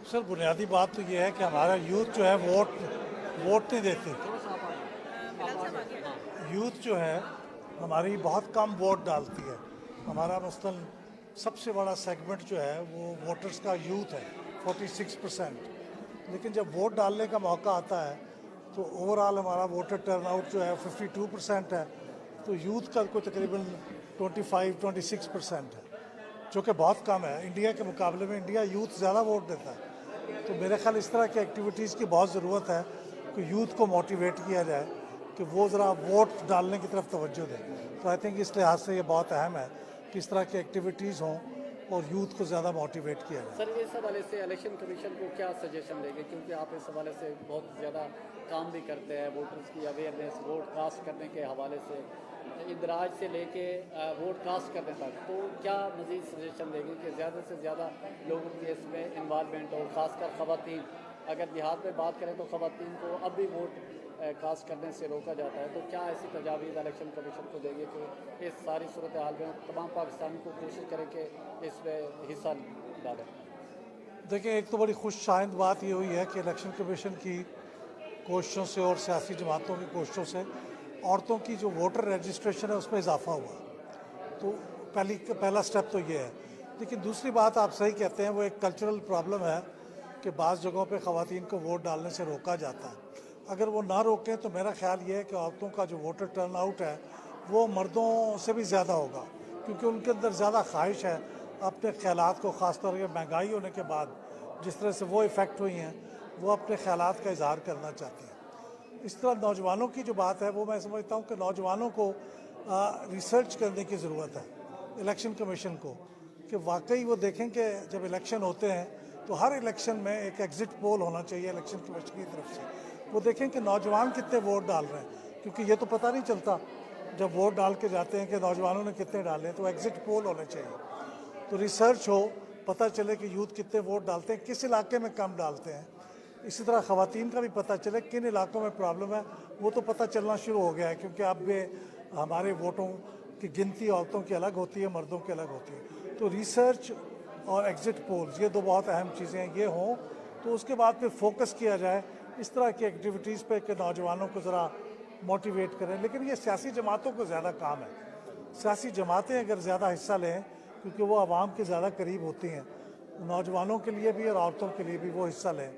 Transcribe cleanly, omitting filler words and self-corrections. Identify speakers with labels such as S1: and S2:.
S1: Sir बुनियादी बात तो ये है कि हमारा यूथ जो है वोट वोट नहीं देती। यूथ जो है हमारी बहुत कम वोट डालती है। हमारा मसलन सबसे बड़ा सेगमेंट जो है वो वोटर्स का यूथ है, 46%। लेकिन जब वोट डालने का मौका आता है तो ओवरऑल हमारा वोटर टर्नआउट जो है 52% है, तो यूथ का कोई तकरीबन 25-26% है, जो कि बहुत कम है। इंडिया के मुकाबले में इंडिया यूथ ज़्यादा वोट देता है। तो मेरे ख्याल इस तरह की एक्टिविटीज़ की बहुत ज़रूरत है कि यूथ को मोटिवेट किया जाए कि वो ज़रा वोट डालने की तरफ तवज्जो दें। तो आई थिंक इस लिहाज से ये बहुत अहम है कि इस तरह की एक्टिविटीज़ हों और यूथ को ज़्यादा मोटिवेट किया जाए।
S2: सर इस हवाले से इलेक्शन कमीशन को क्या सजेशन देंगे, क्योंकि आप इस हवाले से बहुत ज़्यादा काम भी करते हैं, वोटर्स की अवेयरनेस, वोट कास्ट करने के हवाले से इंदराज से लेके वोट कास्ट करने तक, तो क्या मज़ीद सजेशन देंगे कि ज़्यादा से ज़्यादा लोगों की इसमें इन्वॉल्वमेंट हो, ख़ासकर ख़वातीन। अगर देहात में बात करें तो ख़वातीन को अब भी वोट कास्ट करने से रोका जाता है, तो क्या ऐसी तजावीज़ इलेक्शन कमीशन को देंगे कि इस सारी सूरत हाल में तमाम पाकिस्तानी को कोशिश करें कि इसमें हिस्सा डालें?
S1: देखिए, एक तो बड़ी खुश शाइंद बात ये हुई है कि इलेक्शन कमीशन की कोशिशों से और सियासी जमातों की कोशिशों से औरतों की जो वोटर रजिस्ट्रेशन है उसमें इजाफा हुआ। तो पहला स्टेप तो ये है। लेकिन दूसरी बात आप सही कहते हैं, वो एक कल्चरल प्रॉब्लम है कि बाज़ जगहों पे ख़वातीन को वोट डालने से रोका जाता है। अगर वो ना रोकें तो मेरा ख्याल ये है कि औरतों का जो वोटर टर्नआउट है वो मर्दों से भी ज़्यादा होगा, क्योंकि उनके अंदर ज़्यादा ख्वाहिश है अपने ख्यालात को, ख़ासतौर पर महंगाई होने के बाद जिस तरह से वो इफ़ेक्ट हुई हैं, वो अपने ख्यालात का इजहार करना चाहती हैं। इस तरह नौजवानों की जो बात है वो मैं समझता हूँ कि नौजवानों को रिसर्च करने की ज़रूरत है इलेक्शन कमीशन को, कि वाकई वो देखें कि जब इलेक्शन होते हैं तो हर इलेक्शन में एक एग्ज़िट पोल होना चाहिए इलेक्शन कमीशन की तरफ से। वो देखें कि नौजवान कितने वोट डाल रहे हैं, क्योंकि ये तो पता नहीं चलता जब वोट डाल के जाते हैं कि नौजवानों ने कितने डाले। तो एग्ज़िट पोल होने चाहिए, तो रिसर्च हो, पता चले कि यूथ कितने वोट डालते हैं, किस इलाके में कम डालते हैं। इसी तरह ख़वातीन का भी पता चले किन इलाकों में प्रॉब्लम है, वो तो पता चलना शुरू हो गया है, क्योंकि अब भी हमारे वोटों की गिनती औरतों की अलग होती है, मर्दों की अलग होती है। तो रिसर्च और एग्ज़िट पोल्स ये दो बहुत अहम चीज़ें हैं, ये हों तो उसके बाद फिर फोकस किया जाए इस तरह की एक्टिविटीज़ पे कि नौजवानों को ज़रा मोटिवेट करें। लेकिन ये सियासी जमातों को ज़्यादा काम है। सियासी जमातें अगर ज़्यादा हिस्सा लें, क्योंकि वो आवाम के ज़्यादा करीब होती हैं, नौजवानों के लिए भी और औरतों के लिए भी वो हिस्सा लें